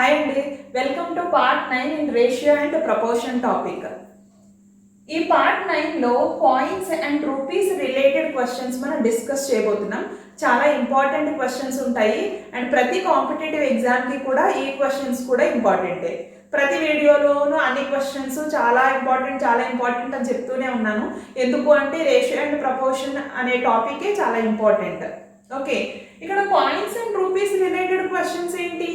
Hi అండి, welcome to part 9 in ratio and proportion topic. ఈ part 9లో coins and rupees related questions మనం discuss చేయబోతున్నాం. చాలా ఇంపార్టెంట్ క్వశ్చన్స్ ఉంటాయి అండ్ ప్రతి కాంపిటేటివ్ ఎగ్జామ్కి కూడా ఈ క్వశ్చన్స్ కూడా ఇంపార్టెంటే. ప్రతి వీడియోలోనూ అన్ని క్వశ్చన్స్ చాలా ఇంపార్టెంట్ అని చెప్తూనే ఉన్నాను. ఎందుకు అంటే రేషియో అండ్ ప్రపోర్షన్ అనే టాపికే చాలా ఇంపార్టెంట్. ఓకే, ఇక్కడ coins and rupees related questions ఏంటి?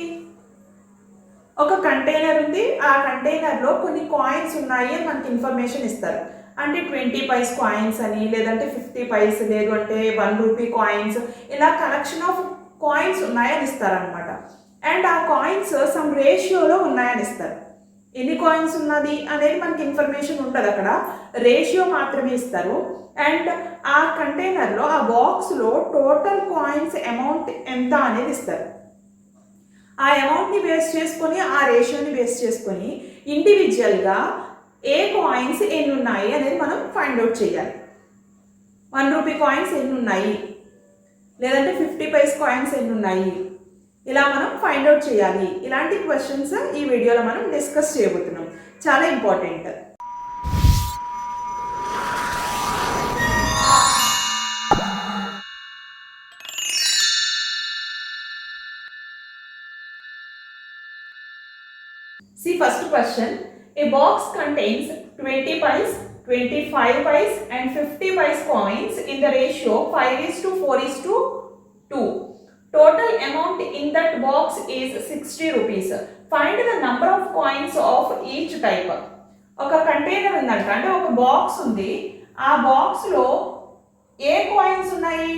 ఒక కంటైనర్ ఉంది, ఆ కంటైనర్లో కొన్ని కాయిన్స్ ఉన్నాయి అని మనకి ఇన్ఫర్మేషన్ ఇస్తారు. అంటే 20 పైస్ కాయిన్స్ అని, లేదంటే 50 పైస్, లేదు అంటే 1 రూపీ కాయిన్స్, ఇలా కలెక్షన్ ఆఫ్ కాయిన్స్ ఉన్నాయని ఇస్తారనమాట. అండ్ ఆ కాయిన్స్ సమ్ రేషియోలో ఉన్నాయని ఇస్తారు. ఎన్ని కాయిన్స్ ఉన్నది అనేది మనకి ఇన్ఫర్మేషన్ ఉంటుంది, అక్కడ రేషియో మాత్రమే ఇస్తారు. అండ్ ఆ కంటైనర్లో ఆ బాక్స్లో టోటల్ కాయిన్స్ అమౌంట్ ఎంత అనేది ఇస్తారు. ఆ అమౌంట్ని బేస్ చేసుకొని, ఆ రేషియోని బేస్ చేసుకొని ఇండివిజువల్గా ఏ కాయిన్స్ ఎన్ని ఉన్నాయి అనేది మనం ఫైండ్ అవుట్ చేయాలి. 1 రూపీ కాయిన్స్ ఎన్ని ఉన్నాయి, లేదంటే 50 పైస్ కాయిన్స్ ఎన్ని ఉన్నాయి, ఇలా మనం ఫైండ్ అవుట్ చేయాలి. ఇలాంటి క్వశ్చన్స్ ఈ వీడియోలో మనం డిస్కస్ చేయబోతున్నాం. చాలా important. See, first question. A box contains 20 pice, 25 pice and 50 pice coins in the ratio 5:4:2. Total amount in that box is 60 rupees. Find the number of coins of each type. ఒక container ఉందంట, అంటే ఒక box ఉంది. ఆ బాక్స్లో ఏ coins ఉన్నాయి?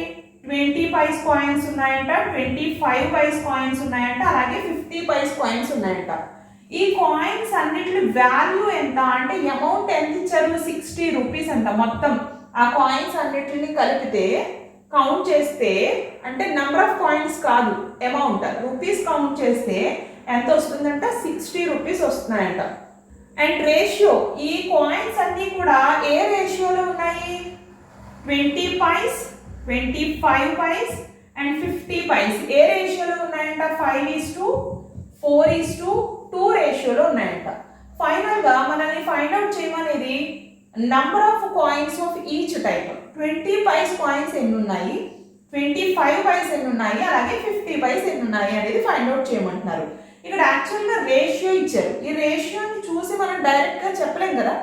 20 paise coins ఉన్నాయంట, 25 paise coins ఉన్నాయంట, అలాగే 50 పైస్ కాయిన్స్ ఉన్నాయంట. ఈ కాయిన్స్ అన్నిటి వాల్యూ ఎంత అంటే అమౌంట్ ఎంత ఇచ్చారు? 60 రూపీస్ అంట. మొత్తం ఆ కాయిన్స్ అన్నిటిని కలిపితే కౌంట్ చేస్తే, అంటే నెంబర్ ఆఫ్ కాయిన్స్ కాదు, అమౌంట్ రూపీస్ కౌంట్ చేస్తే ఎంత వస్తుందంట? 60 రూపీస్ వస్తున్నాయంట. అండ్ రేషియో, ఈ కాయిన్స్ అన్నీ కూడా ఏ రేషియోలో ఉన్నాయి? 20 పైస్, 25 పైస్ అండ్ 50 పైస్ ఏ రేషియోలో ఉన్నాయంట? 5:4:2 రేషియోలో ఉన్నాయంట. ఫైనల్గా మనల్ని ఫైండ్ అవుట్ చేయమనేది number of coins of each type. 20 paise coins ఎన్ని ఉన్నాయి, 25 పైస్ ఎన్ని ఉన్నాయి, అలాగే 50 పైస్ ఎన్ని ఉన్నాయి అనేది ఫైండ్ అవుట్ చేయమంటున్నారు. ఇక్కడ యాక్చువల్గా రేషియో ఇచ్చారు. ఈ రేషియోని చూసి మనం డైరెక్ట్గా చెప్పలేం కదా.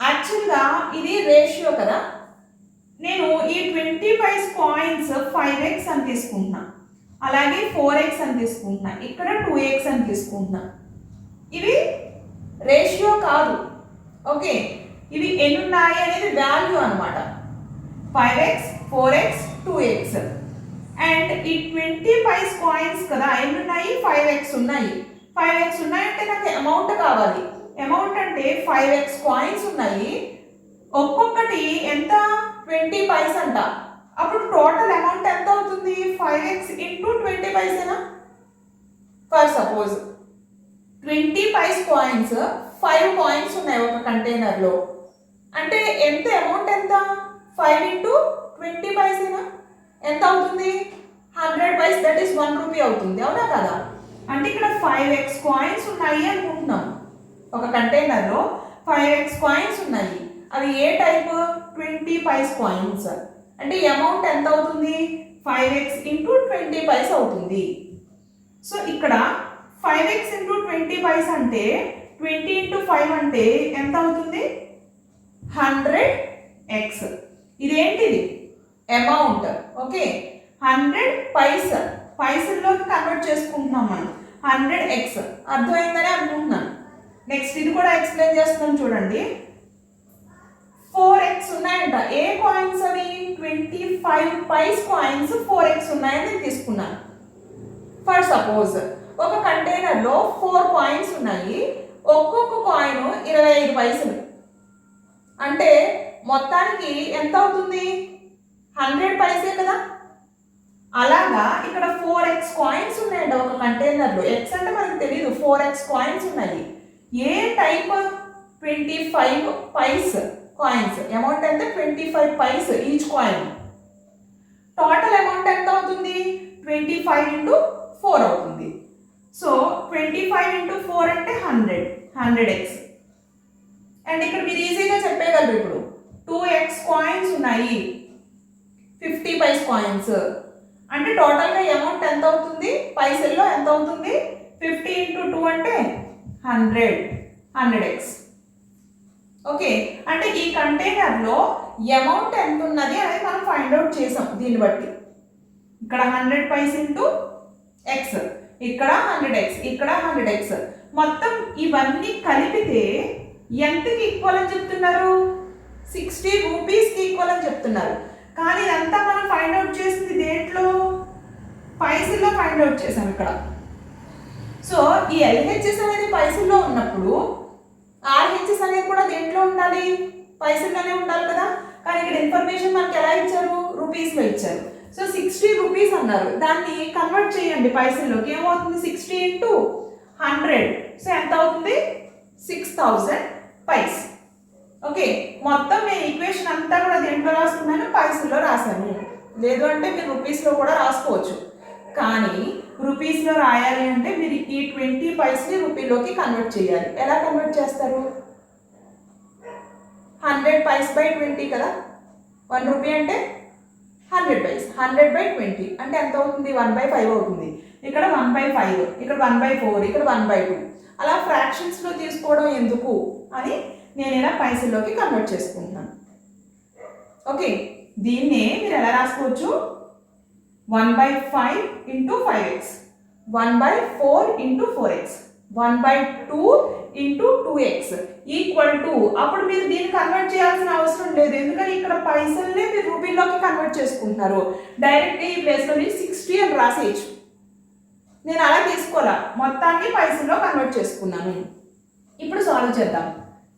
యాక్చువల్గా ఇది రేషియో కదా. నేను ఈ 20 పైస్ కాయిన్స్ 5x అని తీసుకుంటున్నా, అలాగే 4x అని తీసుకుంటున్నా, ఇక్కడ 2x అని తీసుకుంటున్నా. ఇవి రేషియో కాదు. ఓకే, ఇవి ఎన్ని ఉన్నాయి అనేది వాల్యూ అనమాట. 5x, 4x, 2x. అండ్ ఈ 20 పైస్ కాయిన్స్ కదా, ఎన్ని ఉన్నాయి? 5x ఉన్నాయి. 5x ఉన్నాయంటే నాకు అమౌంట్ కావాలి. అమౌంట్ అంటే 5x కాయిన్స్ ఉన్నాయి, ఒక్కొక్కటి ఎంత? 20 పైస్ అంట. అప్పుడు టోటల్ అమౌంట్ ఎంత అవుతుంది? 5x ఇంటూ 20 పైసేనా? For suppose 20 paise coins 5 coins ఉన్నాయి ఒక కంటైనర్లో, అంటే ఎంత అమౌంట్ ఎంత? 5 ఇంటూ 20 పైసేనా? ఎంత అవుతుంది? 100 పైస్, దట్ ఈస్ 1 రూపీ అవుతుంది, అవునా కదా? అంటే ఇక్కడ 5x కాయిన్స్ ఉన్నాయి అనుకుంటున్నాం. ఒక కంటైనర్లో 5x కాయిన్స్ ఉన్నాయి. అవి ఏ టైప్? 20 పైస్ కాయిన్స్. అంటే అమౌంట్ ఎంత అవుతుంది? 5x ఇంటూ 20 పైస్ అవుతుంది. సో ఇక్కడ 5x ఇంటూ 20 పైస్ అంటే 20 ఇంటూ 5 అంటే ఎంత అవుతుంది? 100x. ఇదేంటిది? అమౌంట్. ఓకే, 100 పైస్, పైసల్లోకి కన్వర్ట్ చేసుకుంటున్నాం మనం. 100x అర్థమైందని అనుకుంటున్నాను. నెక్స్ట్ ఇది కూడా ఎక్స్ప్లెయిన్ చేస్తున్నాను చూడండి. 4x ఉన్నాయంట. ఏ కాయిన్స్ అవి? 25 పైస్ కాయిన్స్ 4x ఉన్నాయని నేను తీసుకున్నాను. ఫర్ సపోజ్ ఒక కంటైనర్లో 4 కాయిన్స్ ఉన్నాయి, ఒక్కొక్క కాయిన్ 25 పైసలు, అంటే మొత్తానికి ఎంత అవుతుంది? 100 పైసే కదా. అలాగా ఇక్కడ 4x కాయిన్స్ ఉన్నాయండి ఒక కంటైనర్లో. x అంటే మనకు తెలియదు, 4x కాయిన్స్ ఉన్నాయి. ఏ టైప్? 25 పైస్ కాయిన్స్. అమౌంట్ అంటే 25 paise each coin. Total amount ఎంత అవుతుంది? 25 ఇంటూ 4 అవుతుంది. సో 25 into 4 అంటే 100x. అండ్ ఇక్కడ మీరు ఈజీగా చెప్పేయగలరు ఇప్పుడు 2x కాయిన్స్ ఉన్నాయి, 50 పైస్ కాయిన్స్ అంటే టోటల్గా అమౌంట్ ఎంత అవుతుంది పైసల్లో ఎంత అవుతుంది 50 into 2 అంటే 100x. ఓకే, అంటే ఈ కంటైనర్లో అమౌంట్ ఎంత ఉన్నది అనేది మనం ఫైండ్ అవుట్ చేసాం. దీన్ని బట్టి ఇక్కడ 100 పైస్ ఇంటూ ఎక్స్, ఇక్కడ 100x, ఇక్కడ 100x, మొత్తం ఇవన్నీ కలిపితే ఎంతకి ఈక్వల్ అని చెప్తున్నారు 60 రూపీస్కి ఈక్వల్ అని చెప్తున్నారు. కానీ ఇదంతా మనం ఫైండ్ అవుట్ చేసింది దేంట్లో పైసల్లో ఫైండ్ అవుట్ చేసాం ఇక్కడ. సో ఈ ఎల్హెచ్ఎస్ అనేది పైసల్లో ఉన్నప్పుడు ఆర్హెచ్ఎస్ అనేది కూడా దేంట్లో ఉండాలి పైసల్లోనే ఉండాలి కదా. కానీ ఇక్కడ ఇన్ఫర్మేషన్ మనకి ఎలా ఇచ్చారు రూపీస్లో ఇచ్చారు. సో 60 రూపీస్ అన్నారు, దాన్ని కన్వర్ట్ చేయండి పైసల్లోకి, ఏమవుతుంది 60 into 100, సో ఎంత అవుతుంది 6000 పైస్. ఓకే, మొత్తం నేను ఈక్వేషన్ అంతా కూడా దేంట్లో రాసుకున్నాను పైసల్లో రాశాను. లేదు అంటే మీరు రూపీస్లో కూడా రాసుకోవచ్చు, కానీ రూపీస్లో రాయాలి అంటే మీరు ఈ 20 పైస్ని రూపీలోకి కన్వర్ట్ చేయాలి. ఎలా కన్వర్ట్ చేస్తారు 100 పైస్ బై 20 కదా, 1 రూపీ అంటే 100 పైస్, 100/20 అంటే ఎంత అవుతుంది 1/5 అవుతుంది. ఇక్కడ 1/5, ఇక్కడ 1/4, ఇక్కడ 1/2, అలా ఫ్రాక్షన్స్లో తీసుకోవడం ఎందుకు అని నేను ఇలా పైసల్లోకి కన్వర్ట్ చేసుకుంటున్నాను. ఓకే, దీన్నే మీరు ఎలా రాసుకోవచ్చు 1/5 into 5x, 1/4 into 4x, 1/2 into 2x equal to, అప్పుడు మీరు దీన్ని కన్వర్ట్ చేయాల్సిన అవసరం లేదు, ఎందుకంటే ఇక్కడ పైసల్నే మీరు రూపీలోకి కన్వర్ట్ చేసుకుంటున్నారు. డైరెక్ట్గా ఈ ప్లేస్లో 60 అని రాసేయచ్చు. నేను అలా తీసుకోవాలా, మొత్తాన్ని పైసల్లో కన్వర్ట్ చేసుకున్నాను. ఇప్పుడు సాల్వ్ చేద్దాం.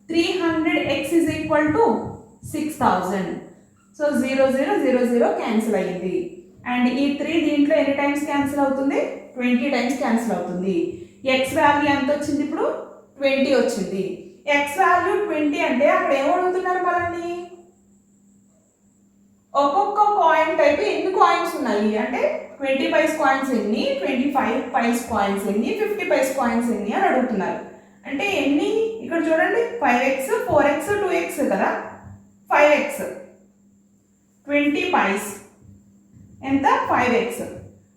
300x is equal to 6000. So 0 0 0 0 cancel అయ్యింది. అండ్ ఈ 3 దీంట్లో ఎన్ని టైమ్స్ క్యాన్సిల్ అవుతుంది 20 టైమ్స్ క్యాన్సిల్ అవుతుంది. ఎక్స్ వాల్యూ ఎంత వచ్చింది ఇప్పుడు 20 వచ్చింది. ఎక్స్ వాల్యూ 20 అంటే అక్కడ ఏమడుగుతున్నారు మనల్ని ఒక్కొక్క కాయిన్ టైప్ ఎన్ని కాయిన్స్ ఉన్నాయి అంటే 20 పైస్ కాయిన్స్ ఎన్ని, 25 పైస్ కాయిన్స్ ఎన్ని, 50 పైస్ కాయిన్స్ ఎన్ని అని అడుగుతున్నారు. అంటే ఎన్ని ఇక్కడ చూడండి 5x 4x 2x కదా, 5x 20 పైస్ ఎంత 5x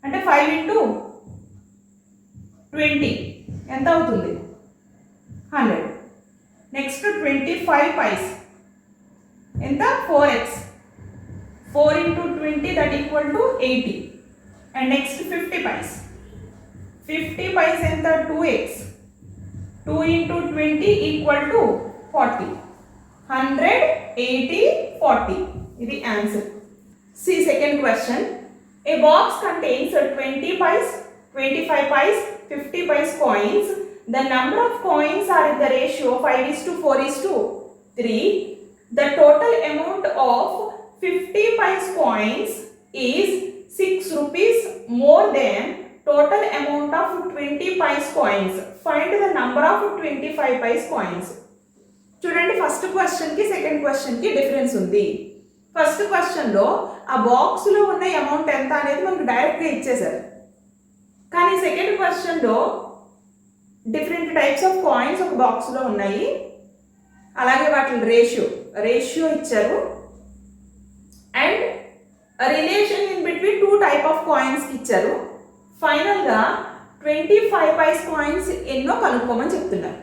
అంటే 5 into 20 ఎంత అవుతుంది 100. నెక్స్ట్ 25 పైస్ ఎంత 4x, 4 into 20 that equal to 80. And next 50 paise, 50 paise ఎంత 2x, 2 into 20 equal to 40. 100 80 40 ఇది answer. See second question. A box contains 20 pies, 25 pies, 50 pies coins. The number of coins are in the ratio 5:4:3. The total amount of 50 pies coins is 6 rupees more than total amount of 20 pies coins. Find the number of 25 pies coins. చూడండి first క్వశ్చన్కి second క్వశ్చన్కి difference ఉంది. First క్వశ్చన్లో ఆ బాక్స్లో ఉన్న amount ఎంత అనేది మనకు డైరెక్ట్గా ఇచ్చేశారు. కానీ సెకండ్ క్వశ్చన్లో డిఫరెంట్ టైప్స్ ఆఫ్ కాయిన్స్ ఒక బాక్స్లో ఉన్నాయి, అలాగే వాటి రేషియో ఇచ్చారు and relation in between 2 type of కాయిన్స్కి ఇచ్చారు. ఫైనల్గా 25 పైస్ కాయిన్స్ ఎన్నో కనుక్కోమని చెప్తున్నారు.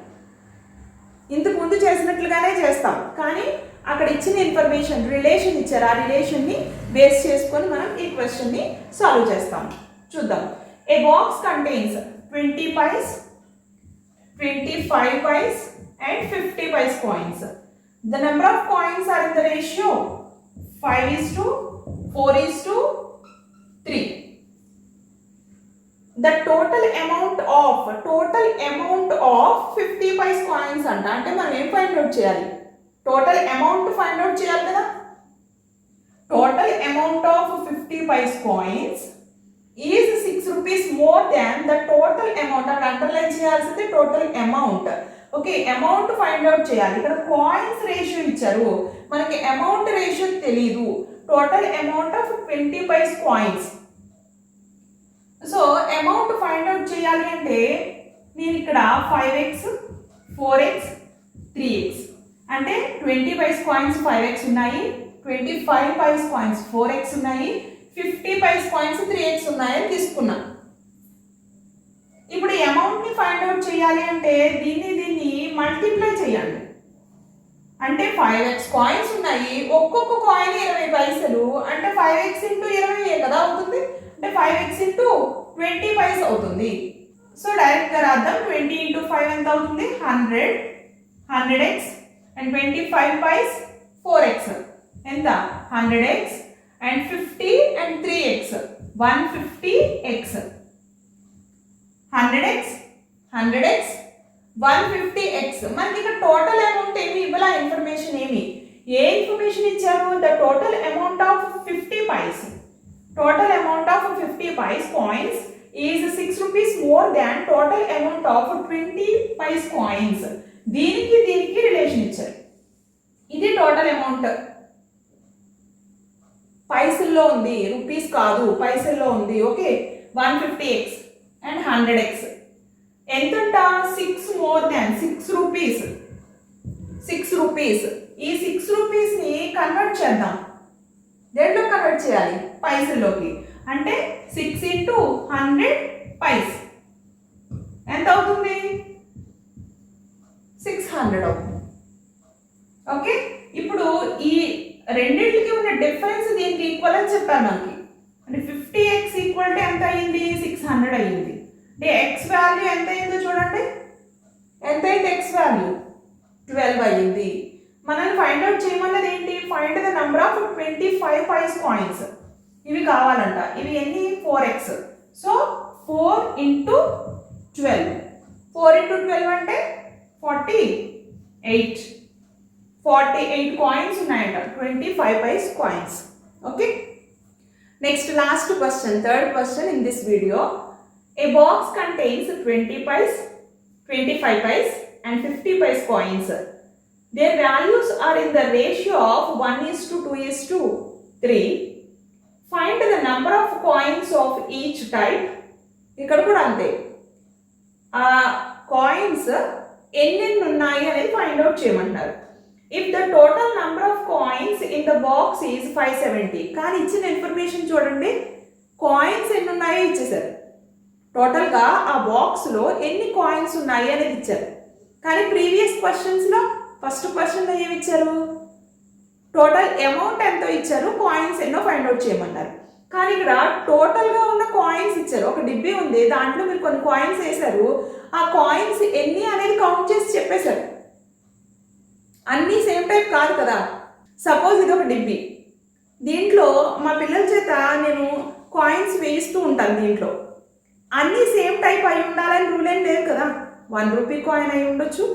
ఇంతకు ముందు చేసినట్లుగానే చేస్తాం, కానీ అక్కడ ఇచ్చిన ఇన్ఫర్మేషన్ రిలేషన్ ఇచ్చారు, ఆ రిలేషన్ని బేస్ చేసుకొని మనం ఈ క్వశ్చన్ని సాల్వ్ చేస్తాం. చూద్దాం. A box contains 20 paise, 25 paise and 50 paise coins. The number of coins are in the ratio 5:4:3. The total amount of 50 paise coins అంటే మనం ఏం ఫైండ్ అవుట్ చేయాలి, టోటల్ అమౌంట్ ఫైండ్ అవుట్ చేయాలి కదా. Total amount of 50 paise coins is 6 rupees more than the total amount. అక్కడ underline చేయాల్సింది total amount. Okay, amount find out చేయాలి. ఇక్కడ కాయిన్స్ రేషియో ఇచ్చారు, మనకి అమౌంట్ రేషియో తెలీదు. Total amount of 20 paise coins. So amount find out చేయాలి అంటే నేను ఇక్కడ 5x 4x 3x అంటే 20 పైస్ కాయిన్స్ 5x ఉన్నాయి, 25 పైస్ కాయిన్స్ 4x ఉన్నాయి, 50 పైస్ కాయిన్స్ 3x ఉన్నాయని తీసుకున్నా. ఇప్పుడు అమౌంట్ ని ఫైండ్ అవుట్ చేయాలి అంటే దీన్ని మల్టిప్లై చేయాలి. అంటే 5x కాయిన్స్ ఉన్నాయి, ఒక్కొక్క కాయిన్ 20 పైసలు అంటే 5x ఇంటూ 20 కదా అవుతుంది. అంటే 5x ఇంటూ 20 పైస్ అవుతుంది. సో డైరెక్ట్ గా రాద్దాం. 20 ఇంటూ 5 ఎంత అవుతుంది? 100, 100x అండ్ 25 పైస్ 4x ఎంత? 100x and 50 and 3x 150x. 100x 100x 150x. మనకి ఇక్కడ టోటల్ అమౌంట్ ఏమి ఇవ్వాల, ఇన్ఫర్మేషన్ ఏమి, ఏ ఇన్ఫర్మేషన్ ఇచ్చారు? The total amount of 50 paise, total amount of 50 paise coins is 6 rupees more than total amount of 20 paise coins. దీనికి relation ఇచ్చారు. ఇది టోటల్ అమౌంట్ పైసల్లో ఉంది, రూపీస్ కాదు, పైసల్లో ఉంది. Okay, 150x and 100x ఎంతంట? 6 more than 6 rupees. 6 rupees. ఈ 6 రూపీస్ ని కన్వర్ట్ చేద్దాం. దేంట్లో కన్వర్ట్ చేయాలి? పైసల్లోకి. అంటే 6 ఇంటూ 100 పైస్ ఎంత అవుతుంది? 600 అవుతుంది. ఓకే, ఇప్పుడు ఈ రెండింటికి ఉన్న డిఫరెన్స్ దీనికి ఈక్వల్ అని చెప్పాను మనకి. అంటే 50x ఈక్వల్ టు ఎంత అయింది? 600 అయ్యింది. అంటే x వాల్యూ ఎంత అయిందో చూడండి. ఎంత అయింది x వాల్యూ? 12 అయ్యింది. మనల్ని ఫైండ్ అవుట్ చేయమన్నది ఏంటి? Find the number of 25 paise coins. ఇవి కావాలంట. ఇవి ఎన్ని? 4x. So 4 into 12. 4 ఇంటూ 12 అంటే 48. 48 కాయిన్స్ ఉన్నాయంట, 25 paise coins. Okay, next last question, third question in this video. A box contains 20 paise, 25 paise and 50 paise coins. Their values are in the ratio of 1:2:3. Find the number of coins of each type. ఇక్కడ కూడా అంతే, ఆ coins ఎన్ని ఉన్నాయి అనేది find out చేయమంటారు. If the total number of coins in the box is 570. కానీ ఇచ్చిన ఇన్ఫర్మేషన్ చూడండి, కాయిన్స్ ఎన్ని ఉన్నాయో ఇచ్చేసారు. టోటల్గా ఆ బాక్స్లో ఎన్ని కాయిన్స్ ఉన్నాయి అనేది ఇచ్చారు. కానీ ప్రీవియస్ క్వశ్చన్స్లో ఫస్ట్ క్వశ్చన్లో ఏమి ఇచ్చారు? టోటల్ అమౌంట్ ఎంతో ఇచ్చారు, కాయిన్స్ ఎన్నో ఫైండ్ అవుట్ చేయమన్నారు. కానీ ఇక్కడ టోటల్గా ఉన్న కాయిన్స్ ఇచ్చారు. ఒక డిబ్బీ ఉంది, దాంట్లో మీరు కొన్ని కాయిన్స్ వేశారు, ఆ కాయిన్స్ ఎన్ని అనేది కౌంట్ చేసి చెప్పేశారు. అన్నీ సేమ్ టైప్ కాదు కదా. సపోజ్ ఇది ఒక డిబ్బీ, దీంట్లో మా పిల్లల చేత నేను కాయిన్స్ వేయిస్తూ ఉంటాను. దీంట్లో అన్నీ సేమ్ టైప్ అయి ఉండాలని రూల్ ఏం లేదు కదా. 1 రూపీ కాయిన్ అయి ఉండొచ్చు,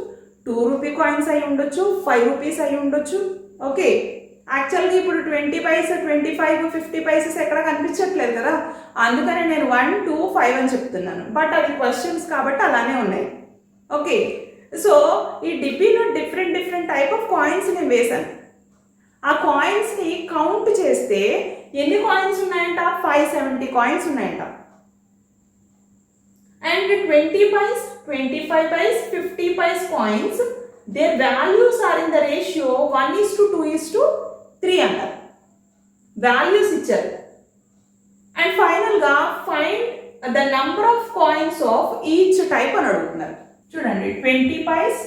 2 రూపీ కాయిన్స్ అయి ఉండొచ్చు, 5 రూపీస్ అయి ఉండొచ్చు. ఓకే, యాక్చువల్గా ఇప్పుడు 20 పైసా, 25, 50 పైసెస్ ఎక్కడ కనిపించట్లేదు కదా. అందుకని నేను 1, 2, 5 అని చెప్తున్నాను. బట్ అవి క్వశ్చన్స్ కాబట్టి అలానే ఉన్నాయి. ఓకే, సో ఈ డిబ్బీలో డిఫరెంట్ టైప్ ఆఫ్ కాయిన్స్ నేను వేశాను. ఆ కాయిన్స్ని కౌంట్ చేస్తే ఎన్ని కాయిన్స్ ఉన్నాయంట? 570 కాయిన్స్ ఉన్నాయంట. And 20 paise, 25 paise, 50 paise coins, their values are in the ratio 1:2:3 అంటారు. వాల్యూస్ ఇచ్చారు. అండ్ ఫైనల్గా find the number of coins of each type అని అడుగుతున్నారు. చూడండి, 20 paise,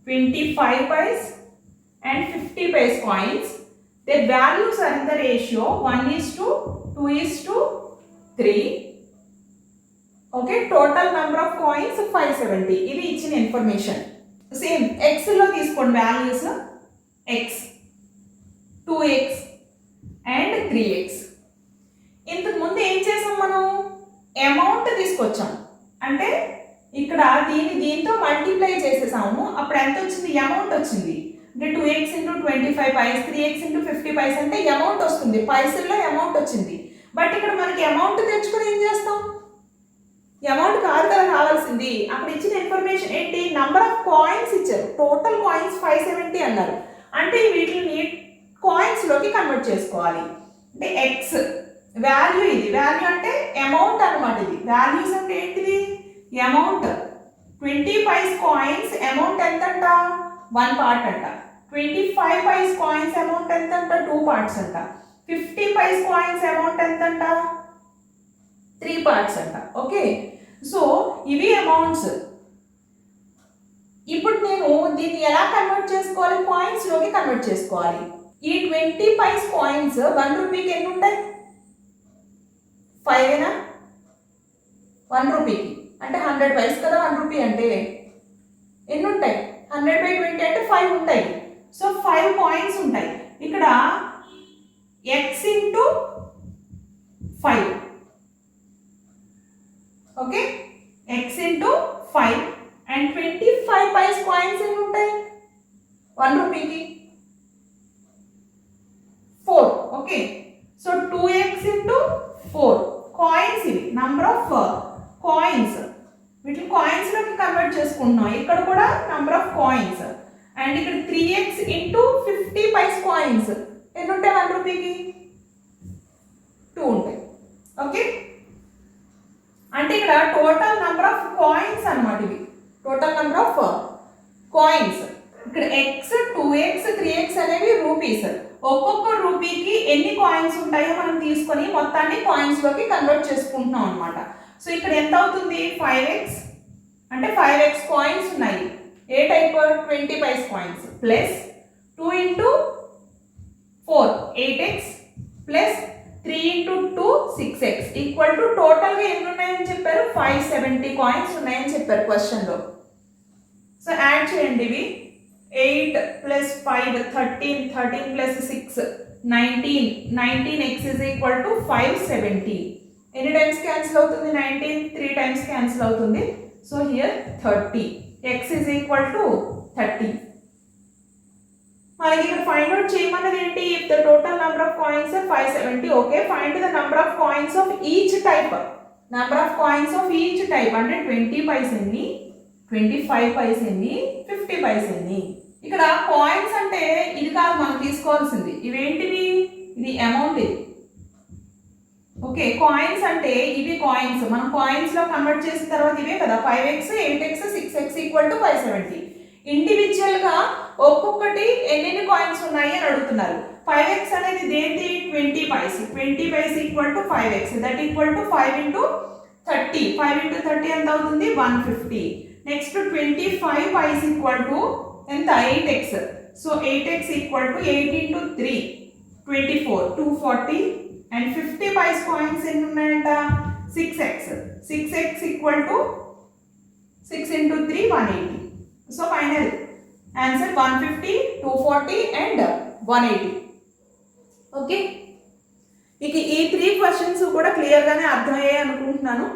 25 paise and 50 paise coins, their values are in the ratio 1:2:3. Okay, total number of coins 570. ఇది ఇచ్చిన information. Same ఎక్స్లో తీసుకోండి values. X, 2x and 3x. ఇంతకు ముందు ఏం చేసాం మనం? అమౌంట్ తీసుకొచ్చాం. అంటే ఇక్కడ దీంతో మల్టిప్లై చేసేసాము. అప్పుడు ఎంత వచ్చింది? అమౌంట్ వచ్చింది. అంటే 2x into 25 paise, 3x into 50 paise అంటే అమౌంట్ వస్తుంది. పైసల్లో అమౌంట్ వచ్చింది. బట్ ఇక్కడ మనకి అమౌంట్ తెచ్చుకొని ఏం చేస్తాం? అమౌంట్ కాదు కదా కావాల్సింది. అక్కడ ఇచ్చిన ఇన్ఫర్మేషన్ ఏంటి? నంబర్ ఆఫ్ కాయిన్స్ ఇచ్చారు. టోటల్ కాయిన్స్ 570 అన్నారు. అంటే వీటిని కాయిన్స్లోకి కన్వర్ట్ చేసుకోవాలి. అంటే ఎక్స్ వాల్యూ, ఇది వాల్యూ అంటే అమౌంట్ అనమాట. ఇది వాల్యూస్ అంటే ఏంటిది? అమౌంట్. 20 పైస్ కాయిన్స్ అమౌంట్ ఎంత అంట? 1 పార్ట్ అంట. 25 పైస్ కాయిన్స్ అమౌంట్ ఎంత అంట? 2 పార్ట్స్ అంట. 50 పైస్ కాయిన్స్ అమౌంట్ ఎంత అంట? 3 పార్ట్స్ అంట. ఓకే, సో ఇవి అమౌంట్స్. ఇప్పుడు నేను దీన్ని ఎలా కన్వర్ట్ చేసుకోవాలి? కాయిన్స్ లోకి కన్వర్ట్ చేసుకోవాలి. ఈ 20 పైస్ కాయిన్స్ 1 రూపీకి ఎన్ని ఉంటాయి? 5 ఏనా? 1 రూపీకి అంటే 100 పైస్ కదా 1 రూపీ అంటే. ఎన్ని ఉంటాయి? 100/20 అంటే 5 ఉంటాయి. సో 5 కాయిన్స్ ఉంటాయి. ఇక్కడ x into 5. Okay, x into 5 and 25 paise coins ఎన్ని ఉంటాయి 1 రూపీకి? 4. Okay, so 2x into 4 coins. ఇవి నంబర్ ఆఫ్ కాయిన్స్. వీటిని కాయిన్స్ లోకి కన్వర్ట్ చేసుకుంటున్నాం. ఇక్కడ కూడా నంబర్ ఆఫ్ కాయిన్స్. అండ్ ఇక్కడ 3x ఇంటూ 50 పైస్ కాయిన్స్ ఎన్ని ఉంటాయి 1 రూపీకి? 2 ఉంటాయి. ఓకే, అంటే ఇక్కడ టోటల్ నంబర్ ఆఫ్ కాయిన్స్ అన్నమాట. ఇవి టోటల్ నంబర్ ఆఫ్ కాయిన్స్. ఇక్కడ x, 2x, 3x అనేవి రూపీస్. ఒక్కొక్క రూపీకి ఎన్ని కాయిన్స్ ఉంటాయో మనం తీసుకొని మొత్తాన్ని కాయిన్స్ లోకి కన్వర్ట్ చేసుకుంటున్నాం అన్నమాట. సో ఇక్కడ ఎంత అవుతుంది? 5x అంటే 5x కాయిన్స్ ఉన్నాయి. ఏ type? 20 paise coins. Plus 2 into 4 8x plus 3 into 2 6x equal to టోటల్గా ఎన్ని ఉన్నాయని చెప్పారు? 570 కాయిన్స్ ఉన్నాయని చెప్పారు క్వశ్చన్లో. సో యాడ్ చేయండి. ఇవి 8 plus 5 13, 13 plus 6 19, 19x is equal to 570. ఎన్ని టైమ్స్ క్యాన్సిల్ అవుతుంది? 19 3 టైమ్స్ క్యాన్సిల్ అవుతుంది. So here 30. x is equal to 30. మనకి ఇక్కడ ఫైండ్ అవుట్ చేయమన్నది ఏంటి? If the total number of coins 570. Okay, find the number of coins of each type. Number of coins of each type అంటే 20 vice ఎన్ని, 25 vice ఎన్ని, 50 vice ఎన్ని. ఇక్కడ coins అంటే ఇది కాదు మనం తీసుకోవాల్సింది. ఇవేంటివి? ఇది అమౌంట్. ఇది ఓకే, కాయిన్స్ అంటే ఇవి కాయిన్స్. మనం కాయిన్స్ లో కన్వర్ట్ చేసిన తర్వాత ఇవే కదా 5x, 8x, 6x equal to 570. Individual గా ఒక్కొక్కటి ఎన్ని కాయిన్స్ ఉన్నాయి అని అడుగుతున్నారు. 5x అనేది దేంటి? 20 paise. 20 paise equal to 5x. That equal to 5 into 30. 5 into 30 ఎంత అవుతుంది? 150. నెక్స్ట్ 25 పైస్ ఈక్వల్ టు ఎంత? 8x. So 8x equal to 8 into 3 24 240. And 50 paise coins ఎన్ని ఉన్నాయంట? 6x. 6x equal to 6 into 3 180. So final answer 150, 240 and 180. Okay, ఇక ఈ 3 questions కూడా క్లియర్గానే అర్థమయ్యాయి అనుకుంటున్నాను.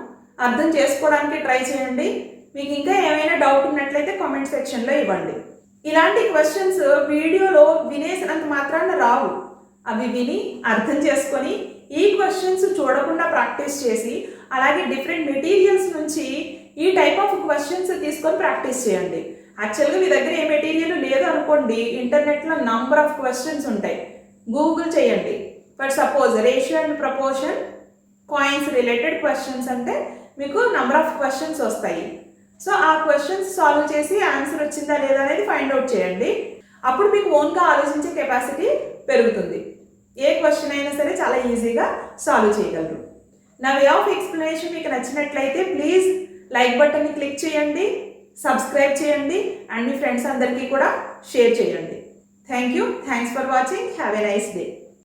అర్థం చేసుకోవడానికి ట్రై చేయండి. మీకు ఇంకా ఏమైనా డౌట్ ఉన్నట్లయితే కామెంట్ సెక్షన్లో ఇవ్వండి. ఇలాంటి క్వశ్చన్స్ వీడియోలో వినేసినంత మాత్రాన రావు. అవి విని అర్థం చేసుకొని ఈ క్వశ్చన్స్ చూడకుండా ప్రాక్టీస్ చేసి అలాగే డిఫరెంట్ మెటీరియల్స్ నుంచి ఈ టైప్ ఆఫ్ క్వశ్చన్స్ తీసుకొని ప్రాక్టీస్ చేయండి. యాక్చువల్గా మీ దగ్గర ఏ మెటీరియల్ లేదు అనుకోండి, ఇంటర్నెట్లో నంబర్ ఆఫ్ క్వశ్చన్స్ ఉంటాయి. గూగుల్ చేయండి. For suppose ratio and proportion coins related questions అంటే మీకు నంబర్ ఆఫ్ క్వశ్చన్స్ వస్తాయి. సో ఆ క్వశ్చన్స్ సాల్వ్ చేసి ఆన్సర్ వచ్చిందా లేదా అనేది ఫైండ్ అవుట్ చేయండి. అప్పుడు మీకు ఓన్గా ఆలోచించే కెపాసిటీ పెరుగుతుంది. ఏ క్వశ్చన్ అయినా సరే చాలా ఈజీగా సాల్వ్ చేయగలరు. నా వే ఆఫ్ ఎక్స్ప్లెనేషన్ మీకు నచ్చినట్లయితే ప్లీజ్ లైక్ బటన్ని క్లిక్ చేయండి, సబ్స్క్రైబ్ చేయండి అండ్ మీ ఫ్రెండ్స్ అందరికీ కూడా షేర్ చేయండి. Thank you. Thanks for watching. Have a nice day.